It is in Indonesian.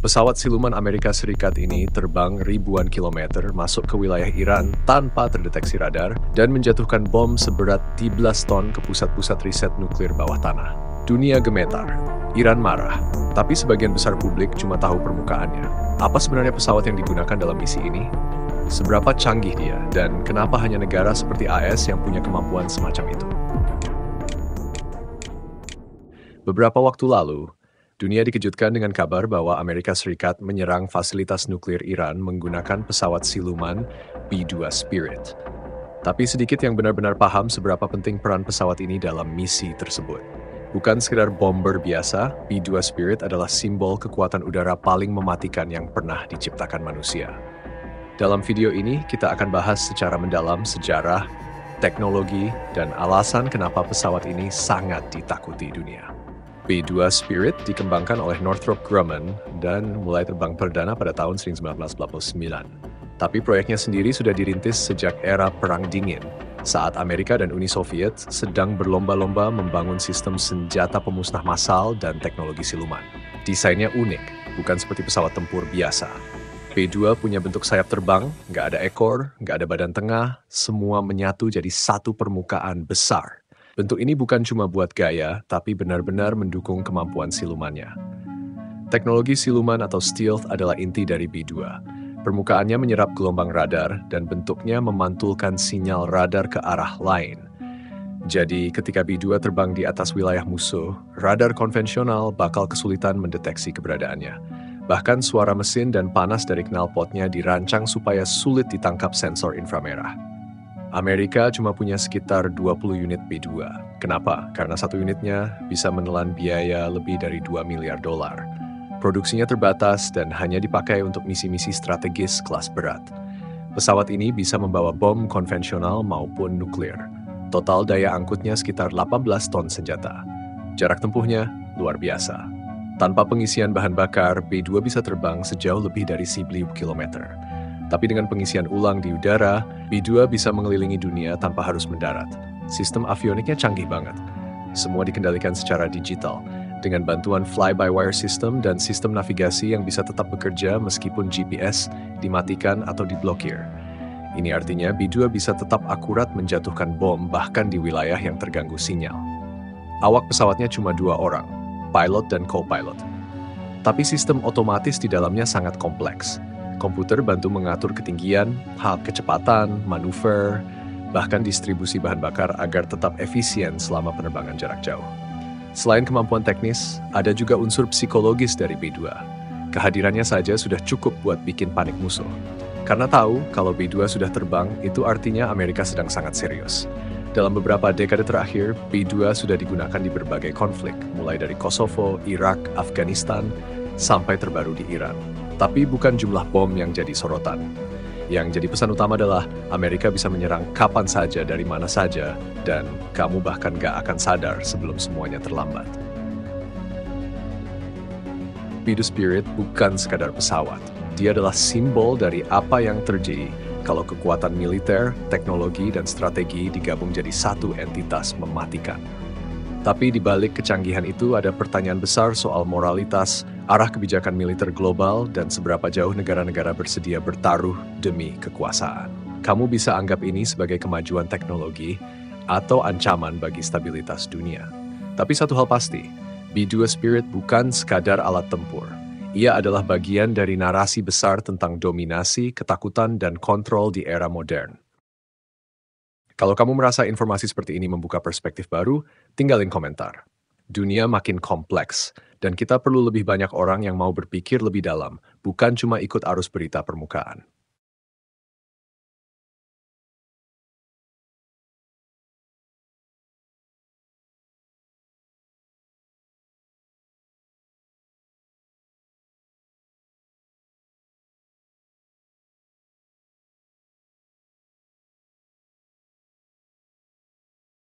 Pesawat siluman Amerika Serikat ini terbang ribuan kilometer masuk ke wilayah Iran tanpa terdeteksi radar dan menjatuhkan bom seberat 13 ton ke pusat-pusat riset nuklir bawah tanah. Dunia gemetar, Iran marah, tapi sebagian besar publik cuma tahu permukaannya. Apa sebenarnya pesawat yang digunakan dalam misi ini? Seberapa canggih dia, dan kenapa hanya negara seperti AS yang punya kemampuan semacam itu? Beberapa waktu lalu, dunia dikejutkan dengan kabar bahwa Amerika Serikat menyerang fasilitas nuklir Iran menggunakan pesawat siluman B-2 Spirit. Tapi sedikit yang benar-benar paham seberapa penting peran pesawat ini dalam misi tersebut. Bukan sekedar bomber biasa, B-2 Spirit adalah simbol kekuatan udara paling mematikan yang pernah diciptakan manusia. Dalam video ini, kita akan bahas secara mendalam sejarah, teknologi, dan alasan kenapa pesawat ini sangat ditakuti dunia. B-2 Spirit dikembangkan oleh Northrop Grumman dan mulai terbang perdana pada tahun 1949. Tapi proyeknya sendiri sudah dirintis sejak era Perang Dingin, saat Amerika dan Uni Soviet sedang berlomba-lomba membangun sistem senjata pemusnah massal dan teknologi siluman. Desainnya unik, bukan seperti pesawat tempur biasa. B-2 punya bentuk sayap terbang, nggak ada ekor, nggak ada badan tengah, semua menyatu jadi satu permukaan besar. Bentuk ini bukan cuma buat gaya, tapi benar-benar mendukung kemampuan silumannya. Teknologi siluman atau stealth adalah inti dari B-2. Permukaannya menyerap gelombang radar dan bentuknya memantulkan sinyal radar ke arah lain. Jadi ketika B-2 terbang di atas wilayah musuh, radar konvensional bakal kesulitan mendeteksi keberadaannya. Bahkan suara mesin dan panas dari knalpotnya dirancang supaya sulit ditangkap sensor inframerah. Amerika cuma punya sekitar 20 unit B-2. Kenapa? Karena satu unitnya bisa menelan biaya lebih dari $2 miliar. Produksinya terbatas dan hanya dipakai untuk misi-misi strategis kelas berat. Pesawat ini bisa membawa bom konvensional maupun nuklir. Total daya angkutnya sekitar 18 ton senjata. Jarak tempuhnya luar biasa. Tanpa pengisian bahan bakar, B-2 bisa terbang sejauh lebih dari 1.000 kilometer. Tapi dengan pengisian ulang di udara, B-2 bisa mengelilingi dunia tanpa harus mendarat. Sistem avioniknya canggih banget. Semua dikendalikan secara digital, dengan bantuan fly-by-wire system dan sistem navigasi yang bisa tetap bekerja meskipun GPS dimatikan atau diblokir. Ini artinya B-2 bisa tetap akurat menjatuhkan bom bahkan di wilayah yang terganggu sinyal. Awak pesawatnya cuma 2 orang, pilot dan co-pilot. Tapi sistem otomatis di dalamnya sangat kompleks. Komputer bantu mengatur ketinggian, kecepatan, manuver, bahkan distribusi bahan bakar agar tetap efisien selama penerbangan jarak jauh. Selain kemampuan teknis, ada juga unsur psikologis dari B-2. Kehadirannya saja sudah cukup buat bikin panik musuh. Karena tahu kalau B-2 sudah terbang, itu artinya Amerika sedang sangat serius. Dalam beberapa dekade terakhir, B-2 sudah digunakan di berbagai konflik, mulai dari Kosovo, Irak, Afghanistan, sampai terbaru di Iran. Tapi bukan jumlah bom yang jadi sorotan. Yang jadi pesan utama adalah Amerika bisa menyerang kapan saja, dari mana saja, dan kamu bahkan gak akan sadar sebelum semuanya terlambat. B-2 Spirit bukan sekadar pesawat. Dia adalah simbol dari apa yang terjadi kalau kekuatan militer, teknologi, dan strategi digabung jadi satu entitas mematikan. Tapi di balik kecanggihan itu ada pertanyaan besar soal moralitas, arah kebijakan militer global, dan seberapa jauh negara-negara bersedia bertaruh demi kekuasaan. Kamu bisa anggap ini sebagai kemajuan teknologi atau ancaman bagi stabilitas dunia. Tapi satu hal pasti, B-2 Spirit bukan sekadar alat tempur. Ia adalah bagian dari narasi besar tentang dominasi, ketakutan, dan kontrol di era modern. Kalau kamu merasa informasi seperti ini membuka perspektif baru, tinggalin komentar. Dunia makin kompleks, dan kita perlu lebih banyak orang yang mau berpikir lebih dalam, bukan cuma ikut arus berita permukaan.